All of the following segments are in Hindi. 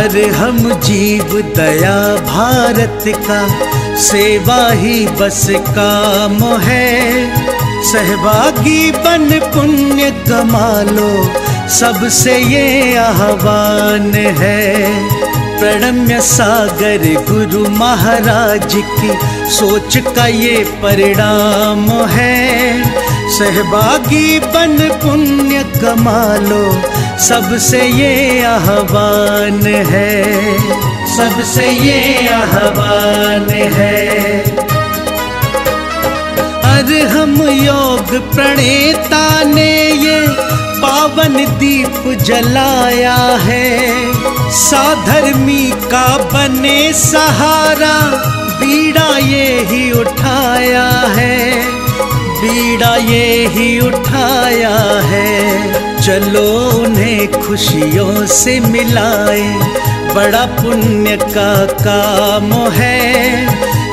अरे हम जीव दया भारत का, सेवा ही बस काम है। सहभागी बन पुण्य कमा लो, सबसे ये आह्वान है। प्रणम्य सागर गुरु महाराज की सोच का ये परिणाम है। सहभागी बन पुण्य कमा लो, सबसे ये आह्वान है, सबसे ये आह्वान है। अरे हम योग प्रणेता ने ये पावन दीप जलाया है। साधर्मी का बने सहारा, बीड़ा ये ही उठाया है, बीड़ा ये ही उठाया है। चलो उन्हें खुशियों से मिलाए, बड़ा पुण्य का काम है।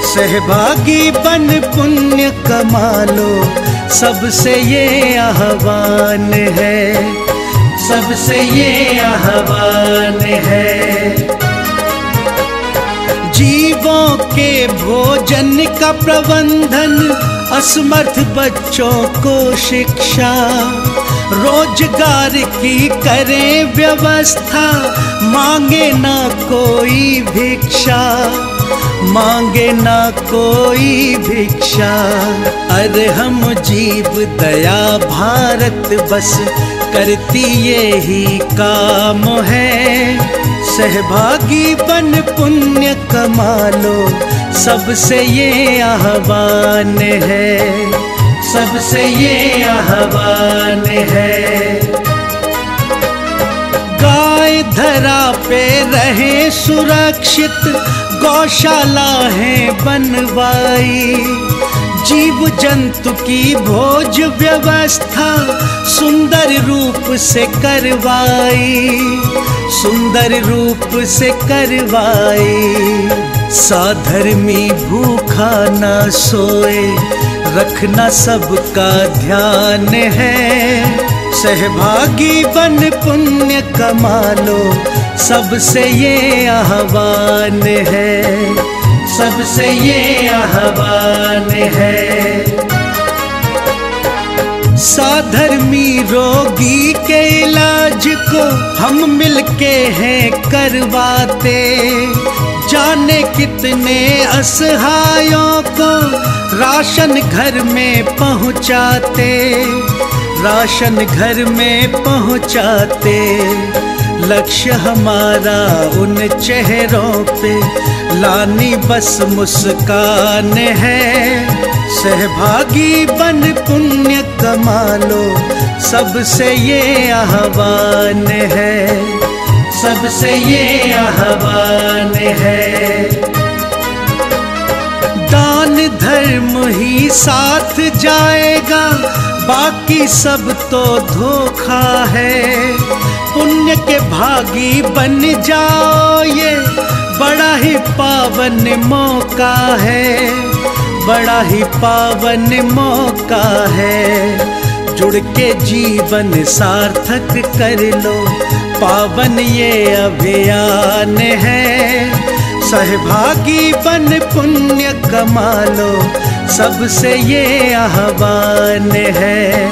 सहभागी बन पुण्य कमा लो, सबसे ये आह्वान है, सबसे ये आह्वान है। जीवों के भोजन का प्रबंधन, असमर्थ बच्चों को शिक्षा, रोजगार की करें व्यवस्था। मांगे ना कोई भिक्षा, मांगे ना कोई भिक्षा। अरे हम जीव दया भारत बस करती ये ही काम है। सहभागी बन पुण्य कमा लो, सबसे ये आह्वान है, सबसे ये आह्वान है। गाय धरा पे रहे सुरक्षित, गौशाला है बनवाई। जीव जंतु की भोज व्यवस्था सुंदर रूप से करवाई, सुंदर रूप से करवाई। साधर्मी भूखा ना सोए, रखना सबका ध्यान है। सहभागी बन पुण्य कमा लो, सबसे ये आह्वान है, सबसे ये आह्वान है। साधर्मी रोगी के इलाज को हम मिलके हैं करवाते। जाने कितने असहायों को राशन घर में पहुंचाते, राशन घर में पहुंचाते। लक्ष्य हमारा उन चेहरों पे लानी बस मुस्कान है। सहभागी बन पुण्य कमा लो, सबसे ये आह्वान है, सबसे ये आह्वान है। दान धर्म ही साथ जाएगा, बाकी सब तो धोखा है। पुण्य के भागी बन जाओ, ये बड़ा ही पावन मौका है, बड़ा ही पावन मौका है। जुड़ के जीवन सार्थक कर लो, पावन ये अभियान है। सहभागी बन पुण्य कमा लो, सबसे ये आह्वान है,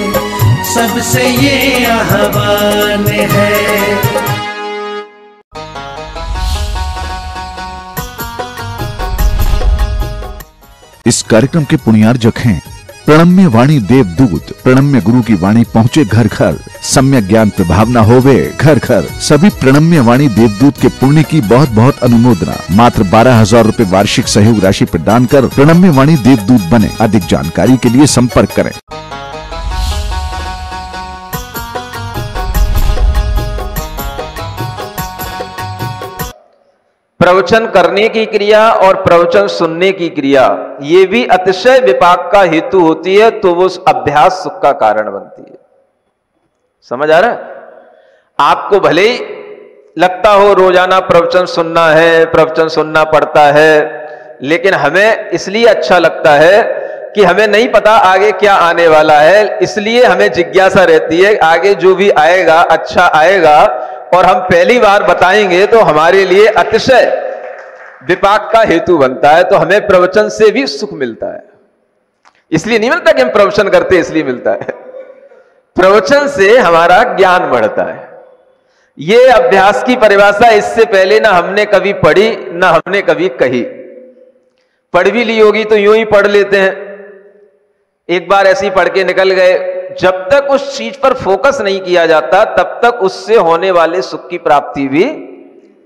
सबसे ये आह्वान है। इस कार्यक्रम के पुण्यार्जक हैं प्रणम्य वाणी देवदूत। प्रणम्य गुरु की वाणी पहुँचे घर घर, सम्यक ज्ञान प्रभावना होवे घर घर। सभी प्रणम्य वाणी देवदूत के पुण्य की बहुत बहुत अनुमोदना। मात्र 12,000 रुपए वार्षिक सहयोग राशि प्रदान कर प्रणम्य वाणी देवदूत बने। अधिक जानकारी के लिए संपर्क करें। प्रवचन करने की क्रिया और प्रवचन सुनने की क्रिया, ये भी अतिशय विपाक का हेतु होती है, तो वो अभ्यास सुख का कारण बनती है। समझ आ रहा है? आपको भले ही लगता हो रोजाना प्रवचन सुनना है, प्रवचन सुनना पड़ता है, लेकिन हमें इसलिए अच्छा लगता है कि हमें नहीं पता आगे क्या आने वाला है, इसलिए हमें जिज्ञासा रहती है आगे जो भी आएगा अच्छा आएगा और हम पहली बार बताएंगे तो हमारे लिए अतिशय विपाक का हेतु बनता है। तो हमें प्रवचन से भी सुख मिलता है, इसलिए नहीं मिलता कि हम प्रवचन करते इसलिए मिलता है, प्रवचन से हमारा ज्ञान बढ़ता है। ये अभ्यास की परिभाषा इससे पहले ना हमने कभी पढ़ी ना हमने कभी कही। पढ़ भी ली होगी तो यूं ही पढ़ लेते हैं, एक बार ऐसे ही पढ़ के निकल गए। जब तक उस चीज पर फोकस नहीं किया जाता तब तक उससे होने वाले सुख की प्राप्ति भी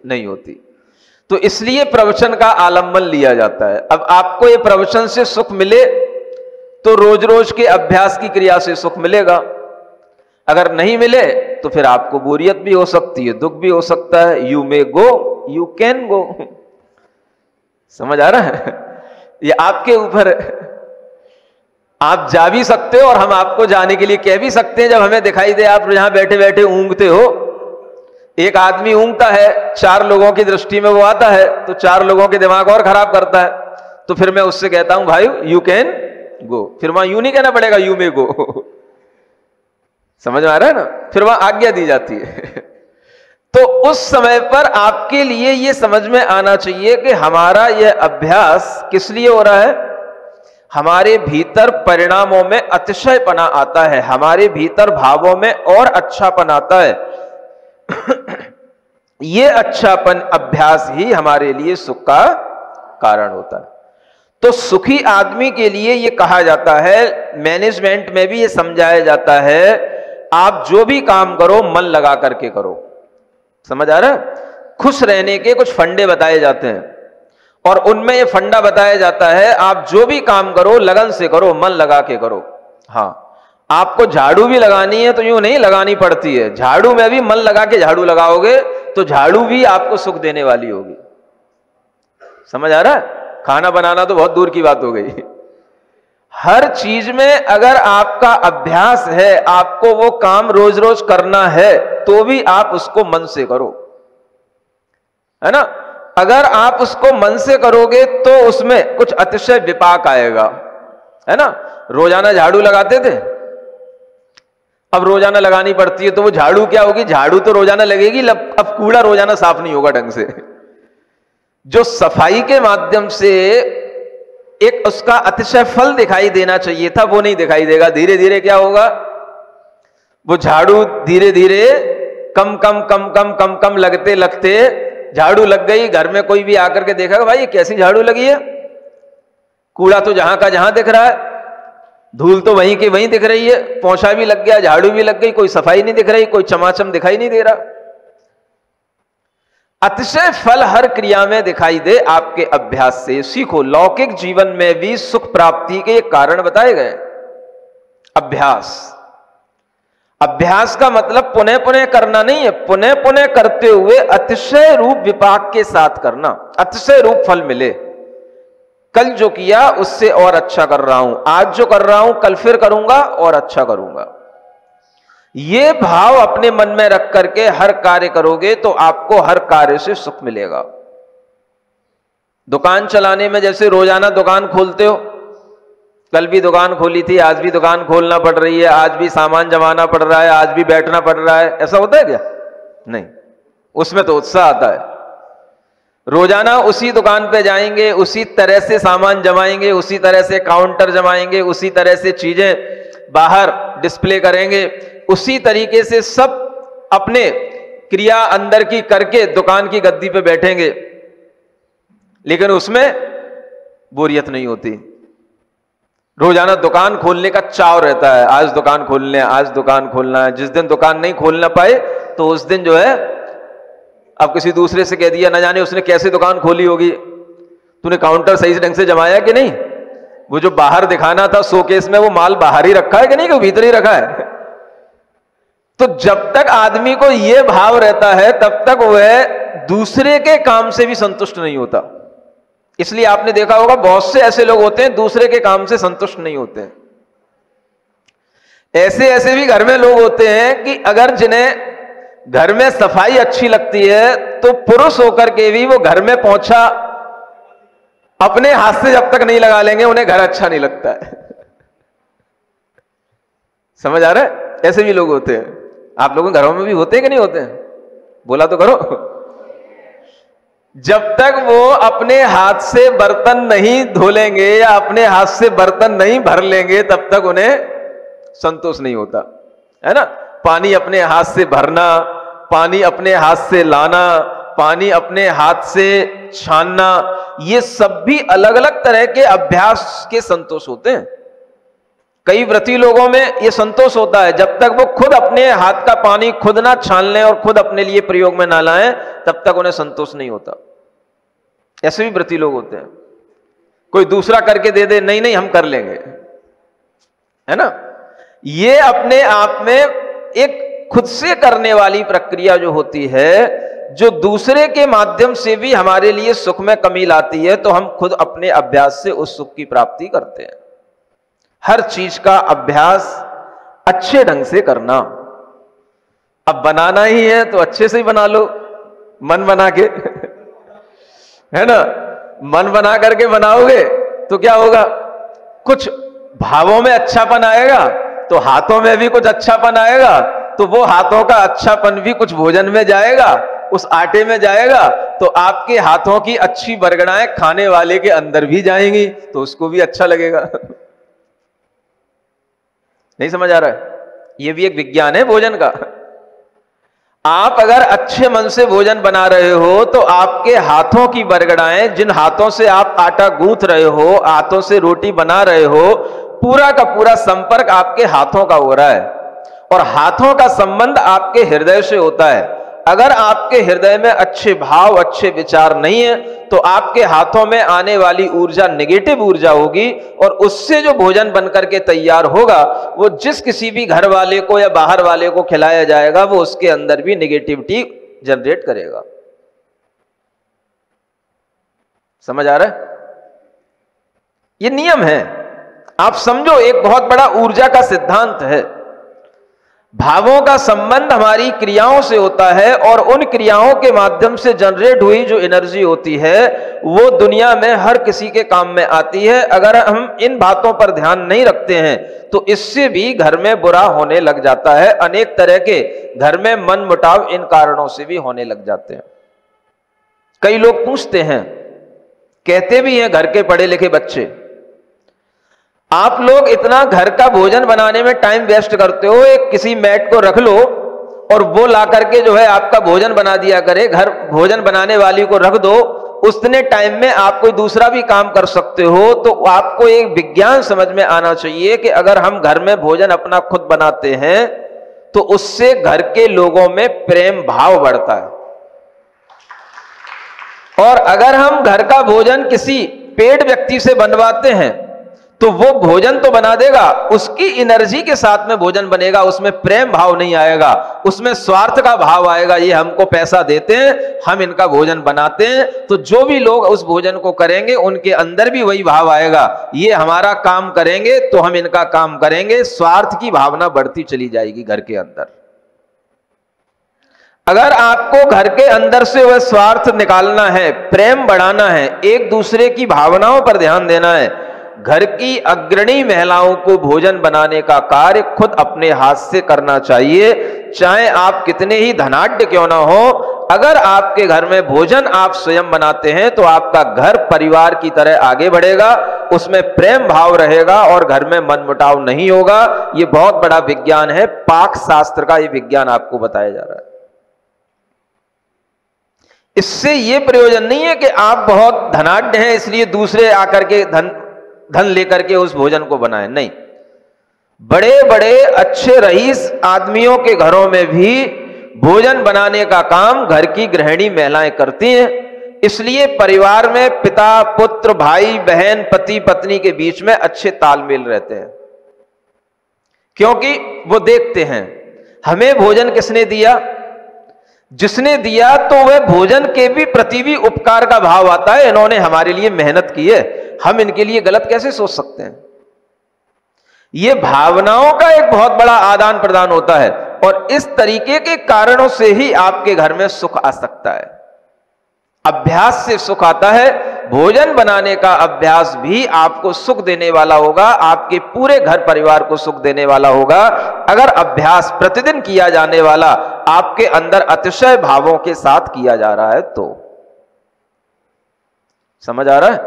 नहीं होती। तो इसलिए प्रवचन का आलंबन लिया जाता है। अब आपको ये प्रवचन से सुख मिले तो रोज रोज के अभ्यास की क्रिया से सुख मिलेगा, अगर नहीं मिले तो फिर आपको बोरियत भी हो सकती है, दुख भी हो सकता है। You may go you can go, समझ आ रहा है? ये आपके ऊपर, आप जा भी सकते हो और हम आपको जाने के लिए कह भी सकते हैं। जब हमें दिखाई दे आप यहां बैठे बैठे ऊँघते हो, एक आदमी ऊँघता है, 4 लोगों की दृष्टि में वो आता है तो 4 लोगों के दिमाग और खराब करता है। तो फिर मैं उससे कहता हूं भाई यू कैन गो, फिर वहां यू नहीं कहना पड़ेगा, यू मे गो। समझ में आ रहा है ना? फिर वहां आज्ञा दी जाती है। तो उस समय पर आपके लिए यह समझ में आना चाहिए कि हमारा यह अभ्यास किस लिए हो रहा है। हमारे भीतर परिणामों में अतिशयपना आता है, हमारे भीतर भावों में और अच्छापन आता है। यह अच्छापन अभ्यास ही हमारे लिए सुख का कारण होता है। तो सुखी आदमी के लिए यह कहा जाता है, मैनेजमेंट में भी यह समझाया जाता है, आप जो भी काम करो मन लगा करके करो। समझ आ रहा है? खुश रहने के कुछ फंडे बताए जाते हैं और उनमें यह फंडा बताया जाता है, आप जो भी काम करो लगन से करो, मन लगा के करो। हाँ, आपको झाड़ू भी लगानी है तो यूं नहीं लगानी पड़ती है, झाड़ू में भी मन लगा के झाड़ू लगाओगे तो झाड़ू भी आपको सुख देने वाली होगी। समझ आ रहा है? खाना बनाना तो बहुत दूर की बात हो गई। हर चीज में अगर आपका अभ्यास है, आपको वो काम रोज रोज करना है, तो भी आप उसको मन से करो, है ना? अगर आप उसको मन से करोगे तो उसमें कुछ अतिशय विपाक आएगा, है ना? रोजाना झाड़ू लगाते थे, अब रोजाना लगानी पड़ती है तो वो झाड़ू क्या होगी? झाड़ू तो रोजाना लगेगी, अब कूड़ा रोजाना साफ नहीं होगा ढंग से। जो सफाई के माध्यम से एक उसका अतिशय फल दिखाई देना चाहिए था, वो नहीं दिखाई देगा। धीरे धीरे क्या होगा? वो झाड़ू धीरे धीरे कम कम कम कम कम कम लगते लगते झाड़ू लग गई। घर में कोई भी आकर के देखेगा, भाई ये कैसी झाड़ू लगी है? कूड़ा तो जहां का जहां दिख रहा है, धूल तो वहीं की वहीं दिख रही है, पोंछा भी लग गया, झाड़ू भी लग गई, कोई सफाई नहीं दिख रही, कोई चमाचम दिखाई नहीं दे रहा। अतिशय फल हर क्रिया में दिखाई दे आपके अभ्यास से। सीखो, लौकिक जीवन में भी सुख प्राप्ति के कारण बताए गए। अभ्यास, अभ्यास का मतलब पुनः पुनः करना नहीं है, पुनः पुनः करते हुए अतिशय रूप विपाक के साथ करना, अतिशय रूप फल मिले। कल जो किया उससे और अच्छा कर रहा हूं, आज जो कर रहा हूं कल फिर करूंगा और अच्छा करूंगा। ये भाव अपने मन में रख करके हर कार्य करोगे तो आपको हर कार्य से सुख मिलेगा। दुकान चलाने में जैसे रोजाना दुकान खोलते हो, कल भी दुकान खोली थी, आज भी दुकान खोलना पड़ रही है, आज भी सामान जमाना पड़ रहा है, आज भी बैठना पड़ रहा है, ऐसा होता है क्या? नहीं, उसमें तो उत्साह आता है। रोजाना उसी दुकान पे जाएंगे, उसी तरह से सामान जमाएंगे, उसी तरह से काउंटर जमाएंगे, उसी तरह से चीजें बाहर डिस्प्ले करेंगे, उसी तरीके से सब अपने क्रिया अंदर की करके दुकान की गद्दी पे बैठेंगे, लेकिन उसमें बोरियत नहीं होती। रोजाना दुकान खोलने का चाव रहता है, आज दुकान खोलने, आज दुकान खोलना है। जिस दिन दुकान नहीं खोलना पाए तो उस दिन जो है, अब किसी दूसरे से कह दिया, ना जाने उसने कैसे दुकान खोली होगी, तूने काउंटर सही ढंग से जमाया कि नहीं, वो जो बाहर दिखाना था शोकेस में वो माल बाहर ही रखा है कि नहीं, कि भीतर ही रखा है। तो जब तक आदमी को यह भाव रहता है तब तक वह दूसरे के काम से भी संतुष्ट नहीं होता। इसलिए आपने देखा होगा बहुत से ऐसे लोग होते हैं दूसरे के काम से संतुष्ट नहीं होते हैं। ऐसे ऐसे भी घर में लोग होते हैं कि अगर जिन्हें घर में सफाई अच्छी लगती है तो पुरुष होकर के भी वो घर में पोंछा अपने हाथ से जब तक नहीं लगा लेंगे उन्हें घर अच्छा नहीं लगता है। समझ आ रहा है? ऐसे भी लोग होते हैं। आप लोगों के घरों में भी होते हैं कि नहीं होते हैं? बोला तो करो। जब तक वो अपने हाथ से बर्तन नहीं धो लेंगे या अपने हाथ से बर्तन नहीं भर लेंगे, तब तक उन्हें संतोष नहीं होता, है ना। पानी अपने हाथ से भरना, पानी अपने हाथ से लाना, पानी अपने हाथ से छानना, ये सब भी अलग अलग तरह के अभ्यास के संतोष होते हैं। कई व्रती लोगों में ये संतोष होता है, जब तक वो खुद अपने हाथ का पानी खुद ना छान लें और खुद अपने लिए प्रयोग में ना लाएं, तब तक उन्हें संतोष नहीं होता। ऐसे भी व्रती लोग होते हैं, कोई दूसरा करके दे दे, नहीं नहीं हम कर लेंगे, है ना। ये अपने आप में एक खुद से करने वाली प्रक्रिया जो होती है, जो दूसरे के माध्यम से भी हमारे लिए सुख में कमी लाती है, तो हम खुद अपने अभ्यास से उस सुख की प्राप्ति करते हैं। हर चीज का अभ्यास अच्छे ढंग से करना। अब बनाना ही है तो अच्छे से ही बना लो, मन बना के है ना। मन बना करके बनाओगे तो क्या होगा, कुछ भावों में अच्छापन आएगा तो हाथों में भी कुछ अच्छापन आएगा, तो वो हाथों का अच्छापन भी कुछ भोजन में जाएगा, उस आटे में जाएगा, तो आपके हाथों की अच्छी बरगड़ाएं खाने वाले के अंदर भी जाएंगी, तो उसको भी अच्छा लगेगा। नहीं समझ आ रहा है? ये भी एक विज्ञान है भोजन का। आप अगर अच्छे मन से भोजन बना रहे हो तो आपके हाथों की बरगड़ाएं, जिन हाथों से आप आटा गूंथ रहे हो, हाथों से रोटी बना रहे हो, पूरा का पूरा संपर्क आपके हाथों का हो रहा है। और हाथों का संबंध आपके हृदय से होता है। अगर आपके हृदय में अच्छे भाव, अच्छे विचार नहीं है, तो आपके हाथों में आने वाली ऊर्जा नेगेटिव ऊर्जा होगी, और उससे जो भोजन बनकर के तैयार होगा, वो जिस किसी भी घर वाले को या बाहर वाले को खिलाया जाएगा, वो उसके अंदर भी नेगेटिविटी जनरेट करेगा। समझ आ रहा है? ये नियम है, आप समझो, एक बहुत बड़ा ऊर्जा का सिद्धांत है। भावों का संबंध हमारी क्रियाओं से होता है, और उन क्रियाओं के माध्यम से जनरेट हुई जो एनर्जी होती है, वो दुनिया में हर किसी के काम में आती है। अगर हम इन बातों पर ध्यान नहीं रखते हैं तो इससे भी घर में बुरा होने लग जाता है। अनेक तरह के घर में मन मुटाव इन कारणों से भी होने लग जाते हैं। कई लोग पूछते हैं, कहते भी हैं घर के पढ़े लिखे बच्चे, आप लोग इतना घर का भोजन बनाने में टाइम वेस्ट करते हो, एक किसी मैट को रख लो और वो ला करके जो है आपका भोजन बना दिया करे, घर भोजन बनाने वाली को रख दो, उतने टाइम में आप कोई दूसरा भी काम कर सकते हो। तो आपको एक विज्ञान समझ में आना चाहिए कि अगर हम घर में भोजन अपना खुद बनाते हैं तो उससे घर के लोगों में प्रेम भाव बढ़ता है। और अगर हम घर का भोजन किसी पेड व्यक्ति से बनवाते हैं तो वो भोजन तो बना देगा, उसकी एनर्जी के साथ में भोजन बनेगा, उसमें प्रेम भाव नहीं आएगा, उसमें स्वार्थ का भाव आएगा। ये हमको पैसा देते हैं, हम इनका भोजन बनाते हैं, तो जो भी लोग उस भोजन को करेंगे उनके अंदर भी वही भाव आएगा, ये हमारा काम करेंगे तो हम इनका काम करेंगे। स्वार्थ की भावना बढ़ती चली जाएगी घर के अंदर। अगर आपको घर के अंदर से वह स्वार्थ निकालना है, प्रेम बढ़ाना है, एक दूसरे की भावनाओं पर ध्यान देना है, घर की अग्रणी महिलाओं को भोजन बनाने का कार्य खुद अपने हाथ से करना चाहिए। चाहे आप कितने ही धनाढ्य क्यों ना हो, अगर आपके घर में भोजन आप स्वयं बनाते हैं तो आपका घर परिवार की तरह आगे बढ़ेगा, उसमें प्रेम भाव रहेगा और घर में मनमुटाव नहीं होगा। ये बहुत बड़ा विज्ञान है, पाक शास्त्र का ये विज्ञान आपको बताया जा रहा है। इससे ये प्रयोजन नहीं है कि आप बहुत धनाढ्य हैं इसलिए दूसरे आकर के धन लेकर के उस भोजन को बनाएं, नहीं। बड़े बड़े अच्छे रईस आदमियों के घरों में भी भोजन बनाने का काम घर की गृहिणी महिलाएं करती हैं। इसलिए परिवार में पिता पुत्र, भाई बहन, पति पत्नी के बीच में अच्छे तालमेल रहते हैं, क्योंकि वो देखते हैं हमें भोजन किसने दिया, जिसने दिया तो वह भोजन के भी प्रति भी उपकार का भाव आता है। इन्होंने हमारे लिए मेहनत की है, हम इनके लिए गलत कैसे सोच सकते हैं। यह भावनाओं का एक बहुत बड़ा आदान प्रदान होता है, और इस तरीके के कारणों से ही आपके घर में सुख आ सकता है। अभ्यास से सुख आता है। भोजन बनाने का अभ्यास भी आपको सुख देने वाला होगा, आपके पूरे घर परिवार को सुख देने वाला होगा। अगर अभ्यास प्रतिदिन किया जाने वाला आपके अंदर अतिशय भावों के साथ किया जा रहा है तो समझ आ रहा है?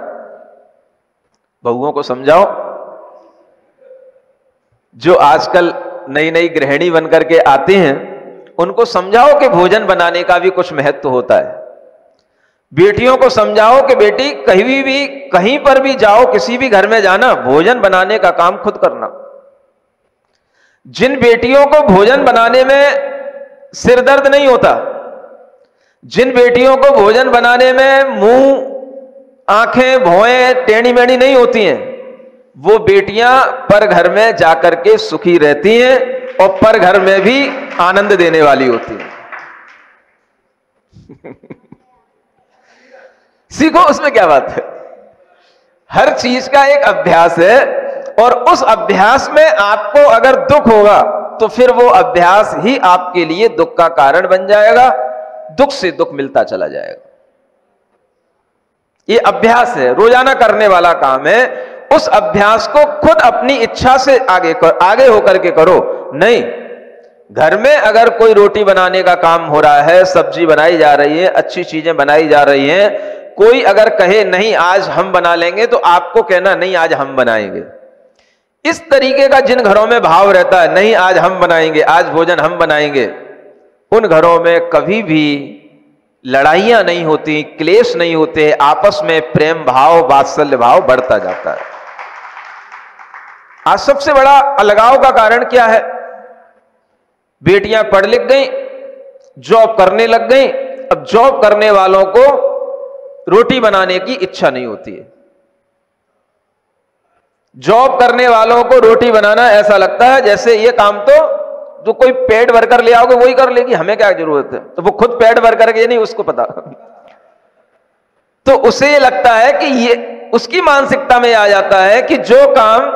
बहुओं को समझाओ, जो आजकल नई नई गृहिणी बनकर के आती हैं उनको समझाओ कि भोजन बनाने का भी कुछ महत्व होता है। बेटियों को समझाओ कि बेटी कहीं पर भी जाओ, किसी भी घर में जाना, भोजन बनाने का काम खुद करना। जिन बेटियों को भोजन बनाने में सिर दर्द नहीं होता, जिन बेटियों को भोजन बनाने में मुंह, आंखें, भौएं टेढ़ी मेढ़ी नहीं होती हैं, वो बेटियां पर घर में जाकर के सुखी रहती हैं और पर घर में भी आनंद देने वाली होती हैं। सीखो, उसमें क्या बात है। हर चीज का एक अभ्यास है और उस अभ्यास में आपको अगर दुख होगा तो फिर वो अभ्यास ही आपके लिए दुख का कारण बन जाएगा, दुख से दुख मिलता चला जाएगा। ये अभ्यास है, रोजाना करने वाला काम है। उस अभ्यास को खुद अपनी इच्छा से आगे होकर के करो। नहीं, घर में अगर कोई रोटी बनाने का काम हो रहा है, सब्जी बनाई जा रही है, अच्छी चीजें बनाई जा रही हैं, कोई अगर कहे नहीं आज हम बना लेंगे तो आपको कहना नहीं आज हम बनाएंगे। इस तरीके का जिन घरों में भाव रहता है नहीं आज हम बनाएंगे, आज भोजन हम बनाएंगे, उन घरों में कभी भी लड़ाइयां नहीं होती, क्लेश नहीं होते, आपस में प्रेम भाव, वात्सल्य भाव बढ़ता जाता है। आज सबसे बड़ा अलगाव का कारण क्या है? बेटियां पढ़ लिख गई, जॉब करने लग गई। अब जॉब करने वालों को रोटी बनाने की इच्छा नहीं होती है। जॉब करने वालों को रोटी बनाना ऐसा लगता है जैसे ये काम तो जो कोई पेड वर्कर ले आओगे वही कर लेगी, हमें क्या जरूरत है। तो वो खुद पेड वर्कर के नहीं उसको पता, तो उसे ये लगता है कि ये उसकी मानसिकता में आ जाता है कि जो काम,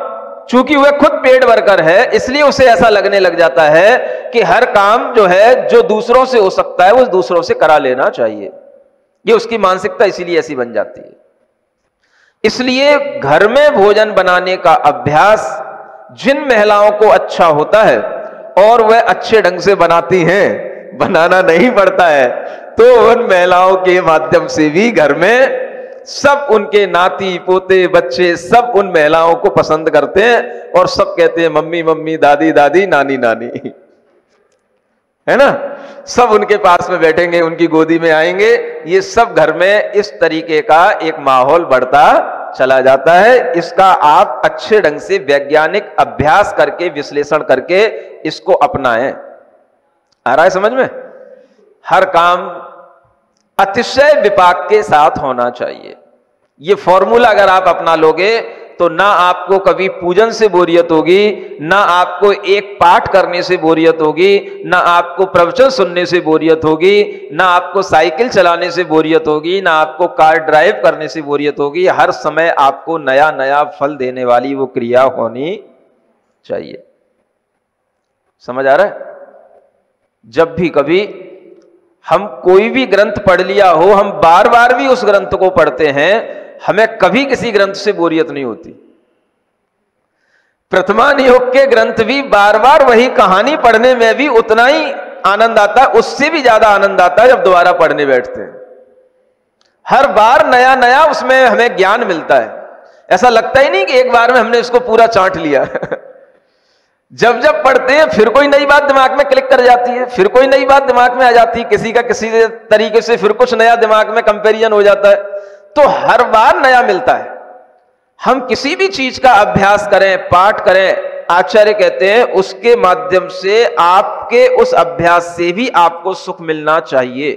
चूंकि वह खुद पेड वर्कर है इसलिए उसे ऐसा लगने लग जाता है कि हर काम जो है जो दूसरों से हो सकता है वो दूसरों से करा लेना चाहिए। ये उसकी मानसिकता इसीलिए ऐसी बन जाती है। इसलिए घर में भोजन बनाने का अभ्यास जिन महिलाओं को अच्छा होता है और वह अच्छे ढंग से बनाती हैं, बनाना नहीं पड़ता है, तो उन महिलाओं के माध्यम से भी घर में सब उनके नाती पोते बच्चे सब उन महिलाओं को पसंद करते हैं और सब कहते हैं मम्मी मम्मी, दादी दादी, नानी नानी, है ना। सब उनके पास में बैठेंगे, उनकी गोदी में आएंगे। ये सब घर में इस तरीके का एक माहौल बढ़ता चला जाता है। इसका आप अच्छे ढंग से वैज्ञानिक अभ्यास करके, विश्लेषण करके इसको अपनाएं। आ रहा है समझ में? हर काम अतिशय विपाक के साथ होना चाहिए। ये फॉर्मूला अगर आप अपना लोगे तो ना आपको कभी पूजन से बोरियत होगी, ना आपको एक पाठ करने से बोरियत होगी, ना आपको प्रवचन सुनने से बोरियत होगी, ना आपको साइकिल चलाने से बोरियत होगी, ना आपको कार ड्राइव करने से बोरियत होगी। हर समय आपको नया नया फल देने वाली वो क्रिया होनी चाहिए। समझ आ रहा है? जब भी कभी हम कोई भी ग्रंथ पढ़ लिया हो, हम बार बार भी उस ग्रंथ को पढ़ते हैं, हमें कभी किसी ग्रंथ से बोरियत नहीं होती। प्रथमा नियोग के ग्रंथ भी बार बार वही कहानी पढ़ने में भी उतना ही आनंद आता है, उससे भी ज्यादा आनंद आता है जब दोबारा पढ़ने बैठते हैं। हर बार नया नया उसमें हमें ज्ञान मिलता है। ऐसा लगता ही नहीं कि एक बार में हमने इसको पूरा चाट लिया। जब जब पढ़ते हैं फिर कोई नई बात दिमाग में क्लिक कर जाती है, फिर कोई नई बात दिमाग में आ जाती है, किसी का किसी तरीके से फिर कुछ नया दिमाग में कंपैरिजन हो जाता है, तो हर बार नया मिलता है। हम किसी भी चीज का अभ्यास करें, पाठ करें, आचार्य कहते हैं उसके माध्यम से आपके उस अभ्यास से भी आपको सुख मिलना चाहिए,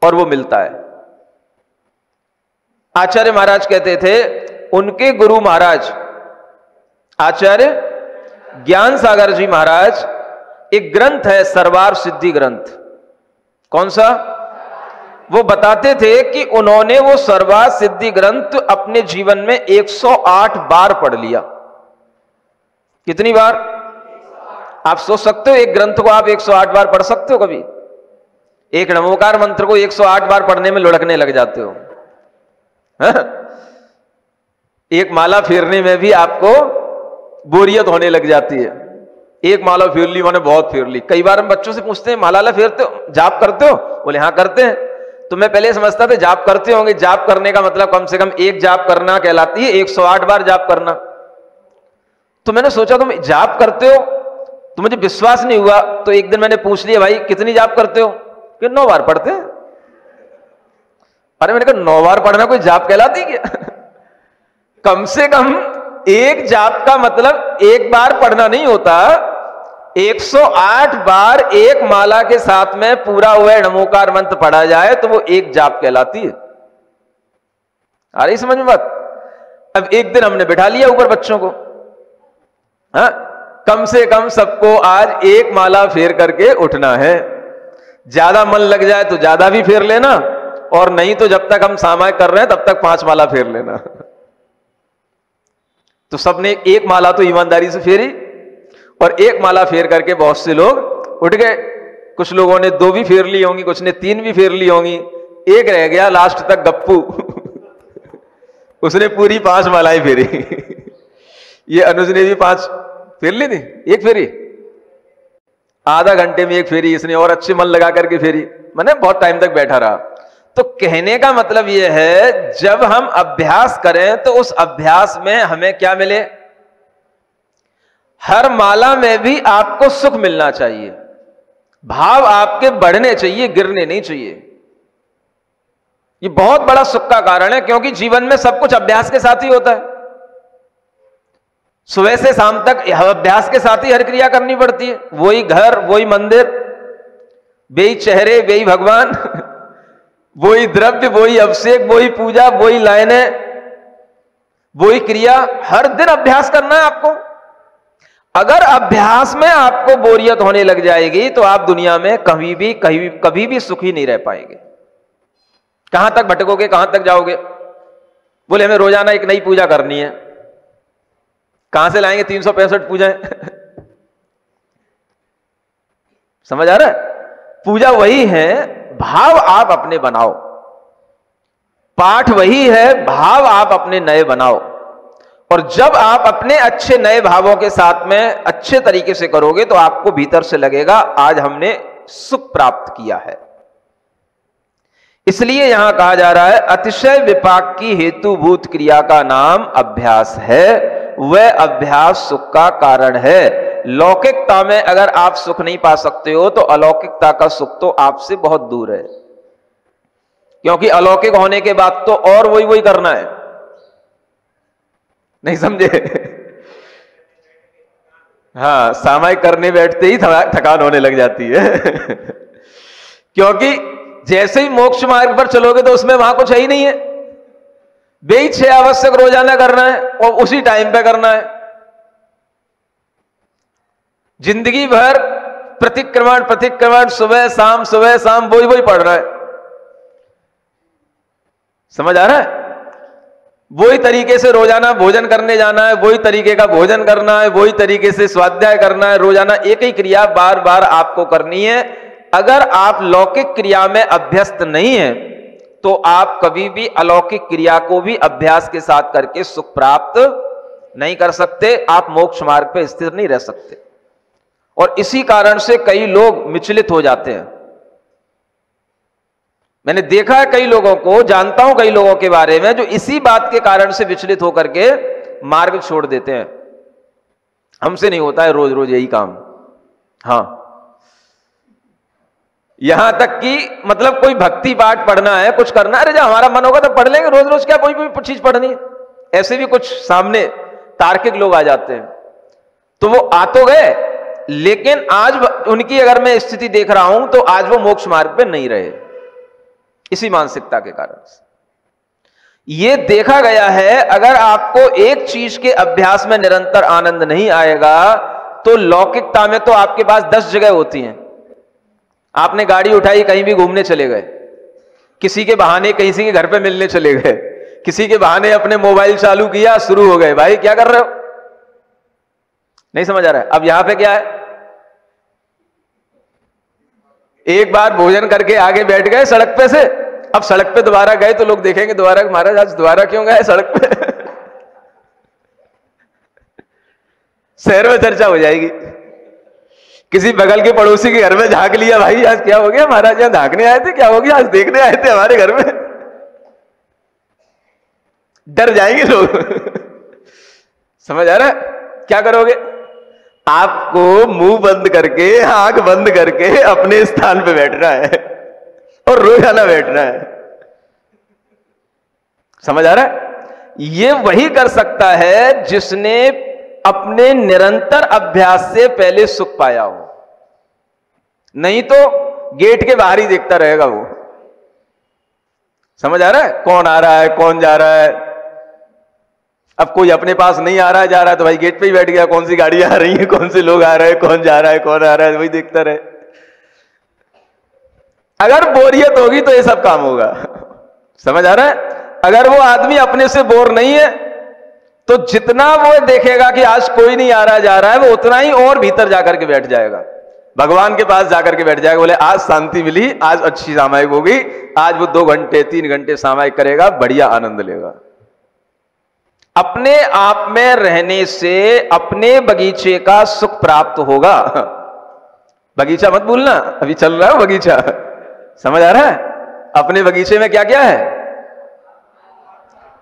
और वो मिलता है। आचार्य महाराज कहते थे, उनके गुरु महाराज आचार्य ज्ञान सागर जी महाराज, एक ग्रंथ है सर्वार सिद्धि ग्रंथ। कौन सा? वो बताते थे कि उन्होंने वो सर्वार सिद्धि ग्रंथ अपने जीवन में 108 बार पढ़ लिया। कितनी बार? आप सोच सकते हो एक ग्रंथ को आप 108 बार पढ़ सकते हो? कभी एक नमोकार मंत्र को 108 बार पढ़ने में लुढ़कने लग जाते हो? एक माला फेरने में भी आपको बोरियत होने लग जाती है। एक माला फेर ली, मैंने बहुत फेर ली। कई बार हम बच्चों से पूछते हैं माला फेरते हो, जाप करते हो? बोले हाँ करते हैं। तो मैं पहले समझता था जाप करते होंगे, जाप करने का मतलब कम से कम एक जाप करना कहलाती है, 108 बार जाप करना। तो मैंने सोचा तुम जाप करते हो, तो मुझे विश्वास नहीं हुआ। तो एक दिन मैंने पूछ लिया, भाई कितनी जाप करते हो? कि 9 बार पढ़ते हैं। अरे मैंने कहा 9 बार पढ़ना कोई जाप कहलाती क्या? कम से कम एक जाप का मतलब एक बार पढ़ना नहीं होता, 108 बार एक माला के साथ में पूरा हुआ नमोकार मंत्र पढ़ा जाए तो वो एक जाप कहलाती है। आ रही समझ में बात? अब एक दिन हमने बिठा लिया ऊपर बच्चों को, हाँ कम से कम सबको आज एक माला फेर करके उठना है। ज्यादा मन लग जाए तो ज्यादा भी फेर लेना, और नहीं तो जब तक हम सामायिक कर रहे हैं तब तक 5 माला फेर लेना। तो सबने एक माला तो ईमानदारी से फेरी, और एक माला फेर करके बहुत से लोग उठ गए। कुछ लोगों ने 2 भी फेर ली होंगी, कुछ ने 3 भी फेर ली होंगी। एक रह गया लास्ट तक, गप्पू। उसने पूरी 5 मालाएं फेरी। ये अनुज ने भी 5 फेर ली थी, एक फेरी, आधा घंटे में एक फेरी इसने, और अच्छे मन लगा करके फेरी, मैंने बहुत टाइम तक बैठा रहा। तो कहने का मतलब यह है, जब हम अभ्यास करें तो उस अभ्यास में हमें क्या मिले? हर माला में भी आपको सुख मिलना चाहिए, भाव आपके बढ़ने चाहिए, गिरने नहीं चाहिए। ये बहुत बड़ा सुख का कारण है, क्योंकि जीवन में सब कुछ अभ्यास के साथ ही होता है। सुबह से शाम तक अभ्यास के साथ ही हर क्रिया करनी पड़ती है। वही घर, वही मंदिर, वही चेहरे, वही भगवान, वही द्रव्य, वही अभिषेक, वही पूजा, वही लाइनें, वही क्रिया, हर दिन अभ्यास करना है आपको। अगर अभ्यास में आपको बोरियत होने लग जाएगी तो आप दुनिया में कभी भी सुखी नहीं रह पाएंगे। कहां तक भटकोगे, कहां तक जाओगे? बोले हमें रोजाना एक नई पूजा करनी है। कहां से लाएंगे 365 पूजाएं? समझ आ रहा है? पूजा वही है, भाव आप अपने बनाओ। पाठ वही है, भाव आप अपने नए बनाओ। और जब आप अपने अच्छे नए भावों के साथ में अच्छे तरीके से करोगे तो आपको भीतर से लगेगा आज हमने सुख प्राप्त किया है। इसलिए यहां कहा जा रहा है अतिशय विपाक की हेतुभूत क्रिया का नाम अभ्यास है, वह अभ्यास सुख का कारण है। लौकिकता में अगर आप सुख नहीं पा सकते हो तो अलौकिकता का सुख तो आपसे बहुत दूर है, क्योंकि अलौकिक होने के बाद तो और वही करना है। नहीं समझे? हाँ, सामायिक करने बैठते ही थकान होने लग जाती है। क्योंकि जैसे ही मोक्ष मार्ग पर चलोगे तो उसमें वहां कुछ है ही नहीं है। बेई 6 आवश्यक रोजाना करना है और उसी टाइम पे करना है। जिंदगी भर प्रतिक्रमण सुबह शाम वही पढ़ना है। समझ आ रहा है? वही तरीके से रोजाना भोजन करने जाना है, वही तरीके का भोजन करना है, वही तरीके से स्वाध्याय करना है। रोजाना एक ही क्रिया बार बार आपको करनी है। अगर आप लौकिक क्रिया में अभ्यस्त नहीं है तो आप कभी भी अलौकिक क्रिया को भी अभ्यास के साथ करके सुख प्राप्त नहीं कर सकते। आप मोक्ष मार्ग पर स्थिर नहीं रह सकते। और इसी कारण से कई लोग विचलित हो जाते हैं। मैंने देखा है कई लोगों को, जानता हूं कई लोगों के बारे में, जो इसी बात के कारण से विचलित होकर के मार्ग छोड़ देते हैं। हमसे नहीं होता है रोज रोज यही काम। हां, यहां तक कि मतलब कोई भक्ति पाठ पढ़ना है, कुछ करना है, अरे जब हमारा मन होगा तो पढ़ लेंगे। रोज रोज क्या कोई चीज पढ़नी? ऐसे भी कुछ सामने तार्किक लोग आ जाते हैं। तो वो आ तो गए, लेकिन आज उनकी अगर मैं स्थिति देख रहा हूं तो आज वो मोक्ष मार्ग पे नहीं रहे, इसी मानसिकता के कारण से। यह देखा गया है, अगर आपको एक चीज के अभ्यास में निरंतर आनंद नहीं आएगा तो लौकिकता में तो आपके पास 10 जगह होती हैं। आपने गाड़ी उठाई, कहीं भी घूमने चले गए, किसी के बहाने किसी के घर पे मिलने चले गए, किसी के बहाने अपने मोबाइल चालू किया, शुरू हो गए। भाई क्या कर रहे हो? नहीं समझ आ रहा है? अब यहां पे क्या है, एक बार भोजन करके आगे बैठ गए सड़क पे से, अब सड़क पे दोबारा गए तो लोग देखेंगे दोबारा, महाराज आज दोबारा क्यों गए सड़क पे? शहर में चर्चा हो जाएगी। किसी बगल के पड़ोसी के घर में झांक लिया, भाई आज क्या हो गया, महाराज यहाँ झांकने आए थे, क्या हो गया, आज देखने आए थे हमारे घर में। डर जाएंगे लोग। समझ आ रहा है? क्या करोगे? आपको मुंह बंद करके, आंख बंद करके अपने स्थान पे बैठना है और रोजाना बैठना है। समझ आ रहा है? ये वही कर सकता है जिसने अपने निरंतर अभ्यास से पहले सुख पाया हो, नहीं तो गेट के बाहर ही देखता रहेगा वो। समझ आ रहा है? कौन आ रहा है, कौन जा रहा है। अब कोई अपने पास नहीं आ रहा है, जा रहा है, तो भाई गेट पे ही बैठ गया, कौन सी गाड़ी आ रही है, कौन से लोग आ रहे हैं, कौन जा रहा है, कौन आ रहा है, वही देखता रहे। अगर बोरियत होगी तो ये सब काम होगा। समझ आ रहा है? अगर वो आदमी अपने से बोर नहीं है तो जितना वो देखेगा कि आज कोई नहीं आ रहा जा रहा है, वो उतना ही और भीतर जाकर के बैठ जाएगा, भगवान के पास जाकर के बैठ जाएगा। बोले आज शांति मिली, आज अच्छी सामायिक होगी, आज वो 2 घंटे 3 घंटे सामायिक करेगा, बढ़िया आनंद लेगा। अपने आप में रहने से अपने बगीचे का सुख प्राप्त होगा। बगीचा मत भूलना, अभी चल रहा है बगीचा। समझ आ रहा है? अपने बगीचे में क्या क्या है?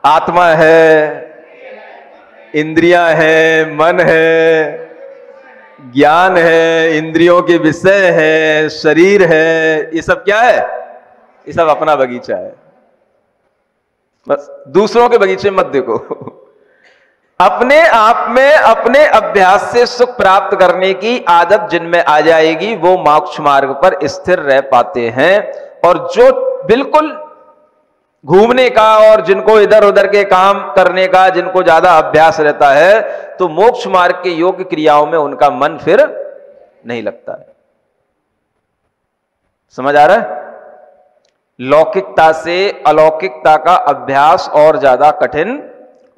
आत्मा है, इंद्रियां है, मन है, ज्ञान है, इंद्रियों के विषय है, शरीर है, ये सब क्या है? ये सब अपना बगीचा है। बस दूसरों के बगीचे मत देखो। अपने आप में अपने अभ्यास से सुख प्राप्त करने की आदत जिनमें आ जाएगी वो मोक्ष मार्ग पर स्थिर रह पाते हैं। और जो बिल्कुल घूमने का और जिनको इधर उधर के काम करने का जिनको ज्यादा अभ्यास रहता है, तो मोक्ष मार्ग के योग्य क्रियाओं में उनका मन फिर नहीं लगता है। समझ आ रहा है? लौकिकता से अलौकिकता का अभ्यास और ज्यादा कठिन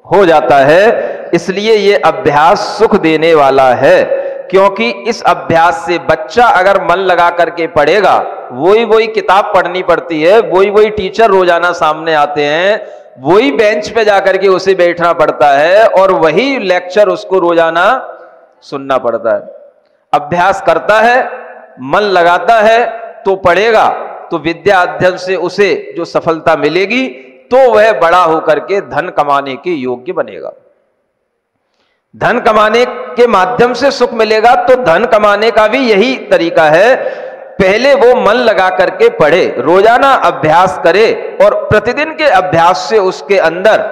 हो जाता है। इसलिए यह अभ्यास सुख देने वाला है, क्योंकि इस अभ्यास से बच्चा अगर मन लगा करके पढ़ेगा, वही किताब पढ़नी पड़ती है, वही टीचर रोजाना सामने आते हैं, वही बेंच पे जाकर के उसे बैठना पड़ता है और वही लेक्चर उसको रोजाना सुनना पड़ता है। अभ्यास करता है, मन लगाता है तो पढ़ेगा, तो विद्या अध्ययन से उसे जो सफलता मिलेगी तो वह बड़ा होकर के धन कमाने के योग्य बनेगा। धन कमाने के माध्यम से सुख मिलेगा, तो धन कमाने का भी यही तरीका है। पहले वो मन लगा करके पढ़े, रोजाना अभ्यास करे और प्रतिदिन के अभ्यास से उसके अंदर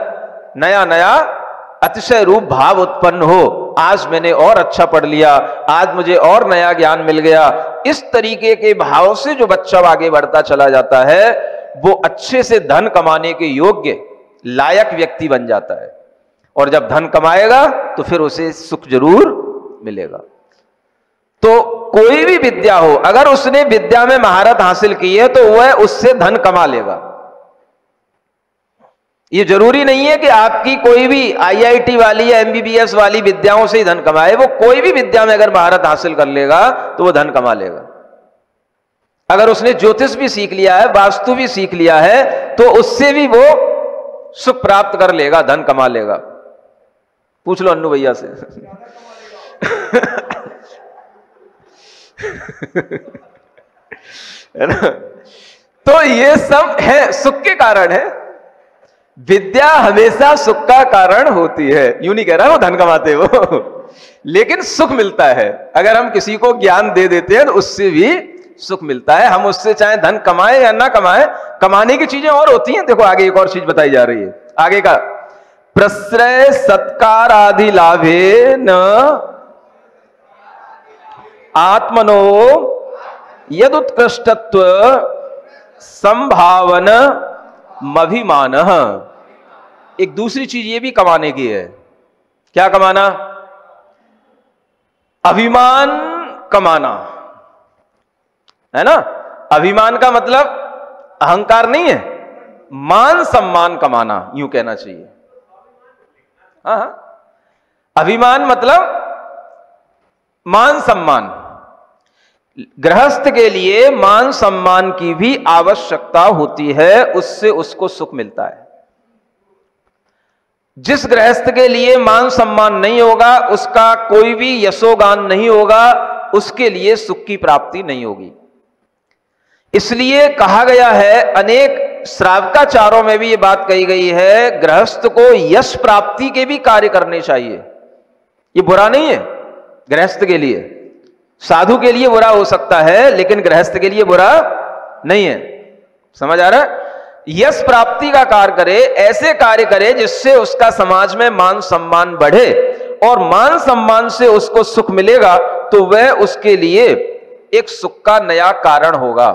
नया नया अतिशय रूप भाव उत्पन्न हो। आज मैंने और अच्छा पढ़ लिया, आज मुझे और नया ज्ञान मिल गया। इस तरीके के भाव से जो बच्चा आगे बढ़ता चला जाता है, वो अच्छे से धन कमाने के योग्य लायक व्यक्ति बन जाता है। और जब धन कमाएगा तो फिर उसे सुख जरूर मिलेगा। तो कोई भी विद्या हो, अगर उसने विद्या में महारत हासिल की है तो वह उससे धन कमा लेगा। ये जरूरी नहीं है कि आपकी कोई भी IIT वाली या MBBS वाली विद्याओं से ही धन कमाए। वो कोई भी विद्या में अगर महारत हासिल कर लेगा तो वो धन कमा लेगा। अगर उसने ज्योतिष भी सीख लिया है, वास्तु भी सीख लिया है, तो उससे भी वो सुख प्राप्त कर लेगा, धन कमा लेगा। पूछ लो अन्नू भैया से। है ना? तो ये सब है, सुख के कारण है। विद्या हमेशा सुख का कारण होती है। यूं नहीं कह रहा वो धन कमाते वो, लेकिन सुख मिलता है। अगर हम किसी को ज्ञान दे देते हैं तो उससे भी सुख मिलता है। हम उससे चाहे धन कमाए या ना कमाए, कमाने की चीजें और होती हैं। देखो आगे एक और चीज बताई जा रही है। आगे का, प्रश्रय सत्कार आदि लाभे न आत्मनो यदुत्कृष्टत्व संभावन अभिमान। एक दूसरी चीज ये भी कमाने की है। क्या कमाना? अभिमान कमाना, है ना? अभिमान का मतलब अहंकार नहीं है, मान सम्मान कमाना, यूं कहना चाहिए। हाँ, अभिमान मतलब मान सम्मान। गृहस्थ के लिए मान सम्मान की भी आवश्यकता होती है, उससे उसको सुख मिलता है। जिस गृहस्थ के लिए मान सम्मान नहीं होगा, उसका कोई भी यशोगान नहीं होगा, उसके लिए सुख की प्राप्ति नहीं होगी। इसलिए कहा गया है, अनेक श्रावकाचारों में भी ये बात कही गई है, गृहस्थ को यश प्राप्ति के भी कार्य करने चाहिए। ये बुरा नहीं है गृहस्थ के लिए, साधु के लिए बुरा हो सकता है लेकिन गृहस्थ के लिए बुरा नहीं है। समझ आ रहा है? यश प्राप्ति का कार्य करे, ऐसे कार्य करे जिससे उसका समाज में मान सम्मान बढ़े, और मान सम्मान से उसको सुख मिलेगा तो वह उसके लिए एक सुख का नया कारण होगा।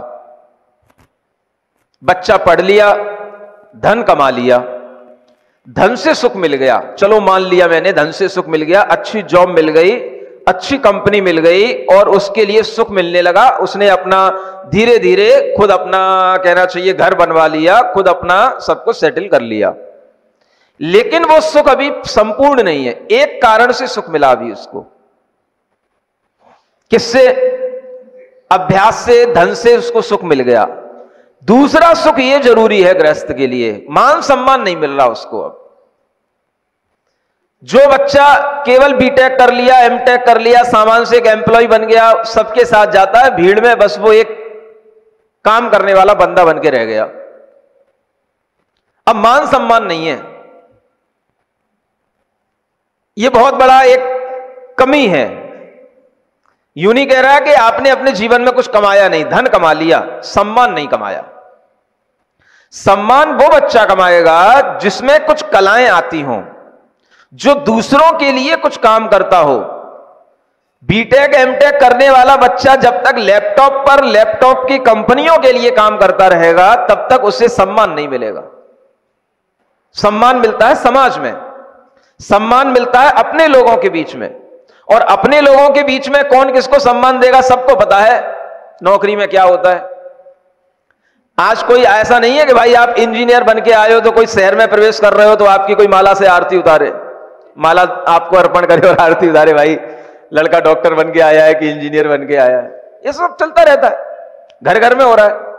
बच्चा पढ़ लिया, धन कमा लिया, धन से सुख मिल गया, चलो मान लिया मैंने धन से सुख मिल गया, अच्छी जॉब मिल गई, अच्छी कंपनी मिल गई और उसके लिए सुख मिलने लगा। उसने अपना धीरे धीरे खुद अपना कहना चाहिए घर बनवा लिया, खुद अपना सब कुछ सेटल कर लिया, लेकिन वो सुख अभी संपूर्ण नहीं है। एक कारण से सुख मिला अभी उसको, किससे? अभ्यास से, धन से उसको सुख मिल गया। दूसरा सुख ये जरूरी है गृहस्थ के लिए, मान सम्मान नहीं मिल रहा उसको। अब जो बच्चा केवल बीटेक कर लिया, एमटेक कर लिया, सामान से एक एम्प्लॉय बन गया, सबके साथ जाता है भीड़ में, बस वो एक काम करने वाला बंदा बन के रह गया। अब मान सम्मान नहीं है, यह बहुत बड़ा एक कमी है। यूं नहीं कह रहा कि आपने अपने जीवन में कुछ कमाया नहीं, धन कमा लिया, सम्मान नहीं कमाया। सम्मान वो बच्चा कमाएगा जिसमें कुछ कलाएं आती हों, जो दूसरों के लिए कुछ काम करता हो। बीटेक एमटेक करने वाला बच्चा जब तक लैपटॉप पर लैपटॉप की कंपनियों के लिए काम करता रहेगा तब तक उसे सम्मान नहीं मिलेगा। सम्मान मिलता है समाज में, सम्मान मिलता है अपने लोगों के बीच में, और अपने लोगों के बीच में कौन किसको सम्मान देगा सबको पता है। नौकरी में क्या होता है, आज कोई ऐसा नहीं है कि भाई आप इंजीनियर बन के आए हो तो कोई शहर में प्रवेश कर रहे हो तो आपकी कोई माला से आरती उतारे, माला आपको अर्पण करे और आरती उतारे, भाई लड़का डॉक्टर बन के आया है कि इंजीनियर बन के आया है। ये सब चलता रहता है, घर घर में हो रहा है।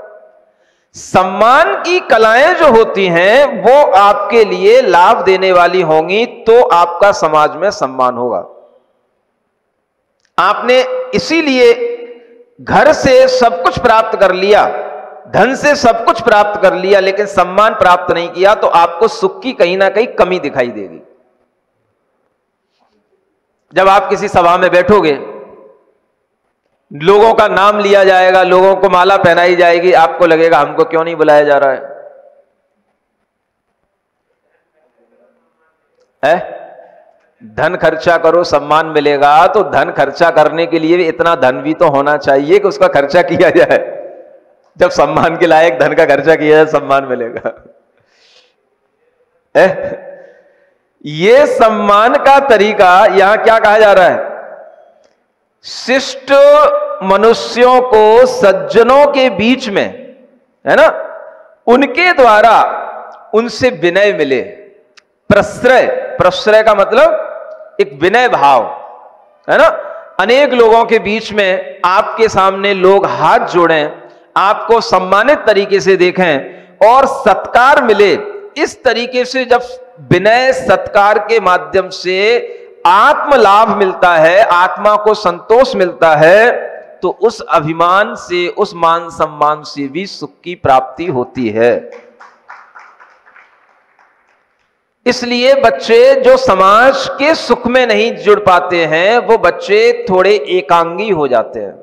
सम्मान की कलाएं जो होती हैं वो आपके लिए लाभ देने वाली होंगी तो आपका समाज में सम्मान होगा। आपने इसीलिए घर से सब कुछ प्राप्त कर लिया, धन से सब कुछ प्राप्त कर लिया, लेकिन सम्मान प्राप्त नहीं किया तो आपको सुख की कहीं ना कहीं कमी दिखाई देगी। जब आप किसी सभा में बैठोगे, लोगों का नाम लिया जाएगा, लोगों को माला पहनाई जाएगी, आपको लगेगा हमको क्यों नहीं बुलाया जा रहा है? धन खर्चा करो सम्मान मिलेगा, तो धन खर्चा करने के लिए भी इतना धन भी तो होना चाहिए कि उसका खर्चा किया जाए। जब सम्मान के लायक धन का खर्चा किया जाए सम्मान मिलेगा। ये सम्मान का तरीका यहां क्या कहा जा रहा है? शिष्ट मनुष्यों को सज्जनों के बीच में, है ना, उनके द्वारा उनसे विनय मिले। प्रश्रय, प्रश्रय का मतलब एक विनय भाव, है ना। अनेक लोगों के बीच में आपके सामने लोग हाथ जोड़ें, आपको सम्मानित तरीके से देखें और सत्कार मिले। इस तरीके से जब विनय सत्कार के माध्यम से आत्म लाभ मिलता है, आत्मा को संतोष मिलता है, तो उस अभिमान से, उस मान सम्मान से भी सुख की प्राप्ति होती है। इसलिए बच्चे जो समाज के सुख में नहीं जुड़ पाते हैं वो बच्चे थोड़े एकांगी हो जाते हैं।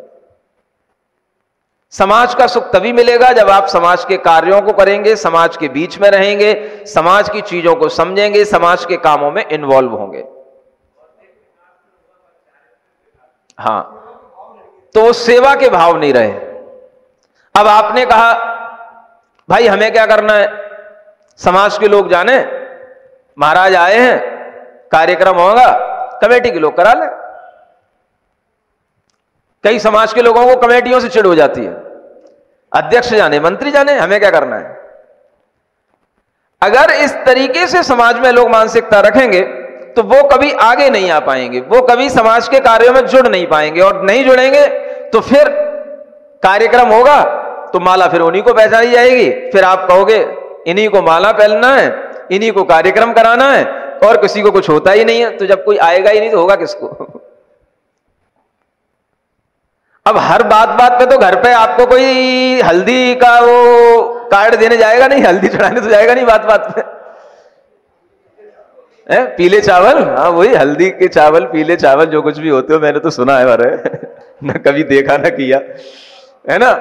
समाज का सुख तभी मिलेगा जब आप समाज के कार्यों को करेंगे, समाज के बीच में रहेंगे, समाज की चीजों को समझेंगे, समाज के कामों में इन्वॉल्व होंगे। हाँ, तो सेवा के भाव नहीं रहे। अब आपने कहा भाई हमें क्या करना है, समाज के लोग जाने, महाराज आए हैं, कार्यक्रम होगा, कमेटी के लोग करा ले। कई समाज के लोगों को कमेटियों से चिढ़ हो जाती है, अध्यक्ष जाने, मंत्री जाने, हमें क्या करना है। अगर इस तरीके से समाज में लोग मानसिकता रखेंगे तो वो कभी आगे नहीं आ पाएंगे, वो कभी समाज के कार्यों में जुड़ नहीं पाएंगे, और नहीं जुड़ेंगे तो फिर कार्यक्रम होगा तो माला फिर उन्हीं को पहचानी जाएगी। फिर आप कहोगे इन्हीं को माला पहनना है, इन्हीं को कार्यक्रम कराना है, और किसी को कुछ होता ही नहीं है। तो जब कोई आएगा ही नहीं तो होगा किसको? अब हर बात बात पे तो घर पे आपको कोई हल्दी का वो कार्ड देने जाएगा नहीं, हल्दी चढ़ाने तो जाएगा नहीं बात बात पे। पीले चावल, हाँ वही हल्दी के चावल, पीले चावल जो कुछ भी होते हो, मैंने तो सुना है बारे न कभी देखा न किया, है ना।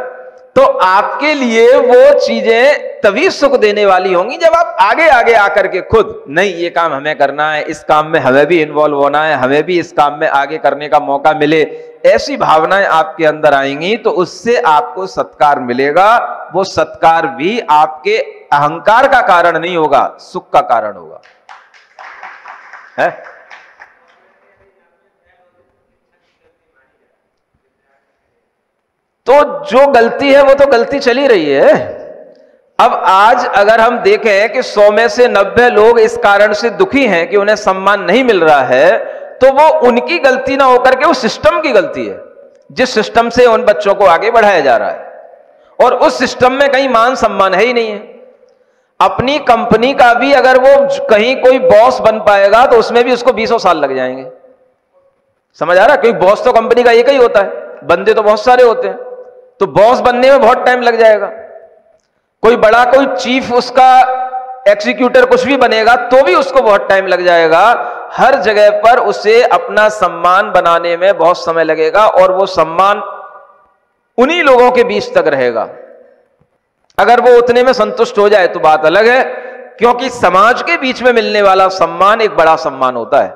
तो आपके लिए वो चीजें तभी सुख देने वाली होंगी जब आप आगे आगे आकर के खुद, नहीं ये काम हमें करना है, इस काम में हमें भी इन्वॉल्व होना है, हमें भी इस काम में आगे करने का मौका मिले, ऐसी भावनाएं आपके अंदर आएंगी तो उससे आपको सत्कार मिलेगा। वो सत्कार भी आपके अहंकार का कारण नहीं होगा, सुख का कारण होगा, है? तो जो गलती है वो तो गलती चली रही है। अब आज अगर हम देखें कि 100 में से 90 लोग इस कारण से दुखी हैं कि उन्हें सम्मान नहीं मिल रहा है, तो वो उनकी गलती ना होकर के वो सिस्टम की गलती है, जिस सिस्टम से उन बच्चों को आगे बढ़ाया जा रहा है। और उस सिस्टम में कहीं मान सम्मान है ही नहीं है। अपनी कंपनी का भी अगर वो कहीं कोई बॉस बन पाएगा तो उसमें भी उसको 20 साल लग जाएंगे। समझ आ रहा है? क्योंकि बॉस तो कंपनी का एक ही होता है, बंदे तो बहुत सारे होते हैं, तो बॉस बनने में बहुत टाइम लग जाएगा। कोई बड़ा कोई चीफ उसका एग्जीक्यूटिव कुछ भी बनेगा तो भी उसको बहुत टाइम लग जाएगा। हर जगह पर उसे अपना सम्मान बनाने में बहुत समय लगेगा और वो सम्मान उन्हीं लोगों के बीच तक रहेगा। अगर वो उतने में संतुष्ट हो जाए तो बात अलग है, क्योंकि समाज के बीच में मिलने वाला सम्मान एक बड़ा सम्मान होता है।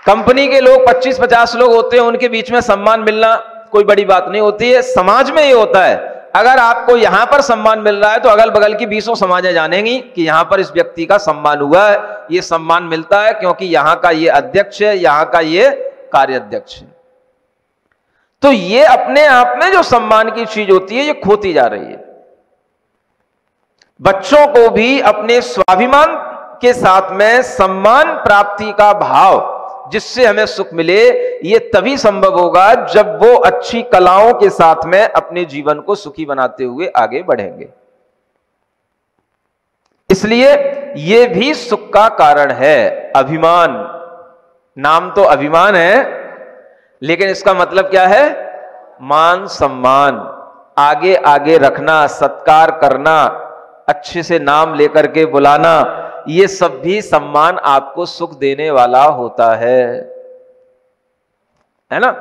कंपनी के लोग 25-50 लोग होते हैं, उनके बीच में सम्मान मिलना कोई बड़ी बात नहीं होती है। समाज में ये होता है, अगर आपको यहां पर सम्मान मिल रहा है तो अगल बगल की 20 समाजें जानेंगी कि यहां पर इस व्यक्ति का सम्मान हुआ है, ये सम्मान मिलता है क्योंकि यहां का ये अध्यक्ष है, यहां का ये कार्याध्यक्ष है। तो ये अपने आप में जो सम्मान की चीज होती है ये खोती जा रही है। बच्चों को भी अपने स्वाभिमान के साथ में सम्मान प्राप्ति का भाव जिससे हमें सुख मिले, ये तभी संभव होगा जब वो अच्छी कलाओं के साथ में अपने जीवन को सुखी बनाते हुए आगे बढ़ेंगे। इसलिए ये भी सुख का कारण है। अभिमान, नाम तो अभिमान है, लेकिन इसका मतलब क्या है? मान सम्मान, आगे आगे रखना, सत्कार करना, अच्छे से नाम लेकर के बुलाना, ये सब भी सम्मान आपको सुख देने वाला होता है ना।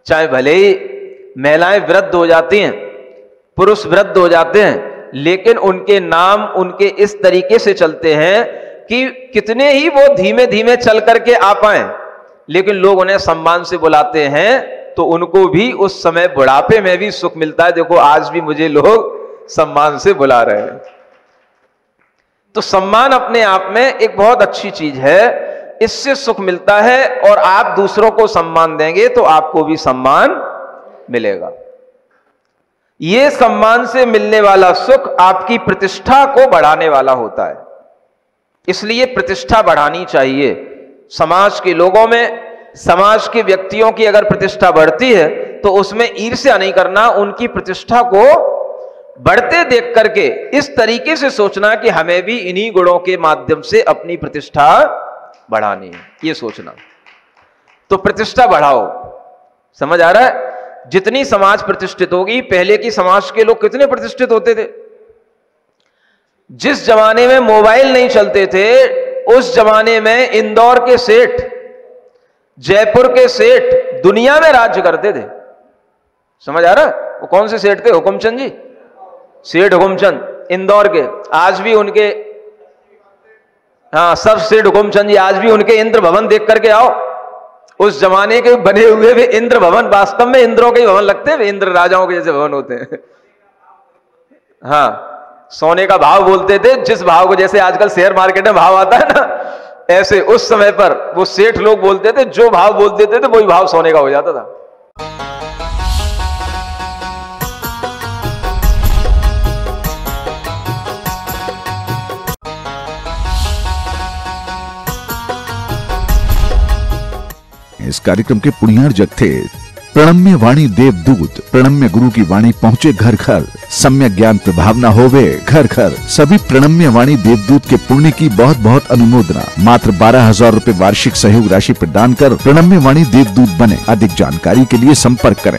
चाहे भले ही महिलाएं वृद्ध हो जाती हैं, पुरुष वृद्ध हो जाते हैं, लेकिन उनके नाम उनके इस तरीके से चलते हैं कि कितने ही वो धीमे धीमे चल करके आ पाए, लेकिन लोग उन्हें सम्मान से बुलाते हैं तो उनको भी उस समय बुढ़ापे में भी सुख मिलता है। देखो आज भी मुझे लोग सम्मान से बुला रहे हैं। तो सम्मान अपने आप में एक बहुत अच्छी चीज है, इससे सुख मिलता है और आप दूसरों को सम्मान देंगे तो आपको भी सम्मान मिलेगा। ये सम्मान से मिलने वाला सुख आपकी प्रतिष्ठा को बढ़ाने वाला होता है, इसलिए प्रतिष्ठा बढ़ानी चाहिए। समाज के लोगों में, समाज के व्यक्तियों की अगर प्रतिष्ठा बढ़ती है तो उसमें ईर्ष्या नहीं करना, उनकी प्रतिष्ठा को बढ़ते देख करके इस तरीके से सोचना कि हमें भी इन्हीं गुणों के माध्यम से अपनी प्रतिष्ठा बढ़ानी है, ये सोचना। तो प्रतिष्ठा बढ़ाओ। समझ आ रहा है? जितनी समाज प्रतिष्ठित होगी, पहले की समाज के लोग कितने प्रतिष्ठित होते थे। जिस जमाने में मोबाइल नहीं चलते थे, उस जमाने में इंदौर के सेठ, जयपुर के सेठ दुनिया में राज्य करते थे। समझ आ रहा है? वो कौन से सेठ थे? हुकुमचंद जी, सेठ हुकुमचंद इंदौर के। आज भी उनके, हाँ सब सेठ हुकुमचंद जी, आज भी उनके इंद्र भवन देख करके आओ। उस जमाने के बने हुए वे इंद्र भवन वास्तव में इंद्रों के भवन लगते हैं, इंद्र राजाओं के जैसे भवन होते हैं। हाँ, सोने का भाव बोलते थे, जिस भाव को जैसे आजकल शेयर मार्केट में भाव आता है ना, ऐसे उस समय पर वो सेठ लोग बोलते थे, जो भाव बोल देते थे वही भाव सोने का हो जाता था। इस कार्यक्रम के पुण्यार्जक थे प्रणम्य वाणी देवदूत प्रणम्य गुरु की वाणी पहुँचे घर घर, सम्यक ज्ञान प्रभावना होवे घर घर। सभी प्रणम्य वाणी देवदूत के पुण्य की बहुत बहुत अनुमोदना। मात्र 12,000 रुपए वार्षिक सहयोग राशि प्रदान कर प्रणम्य वाणी देवदूत बने। अधिक जानकारी के लिए संपर्क करें।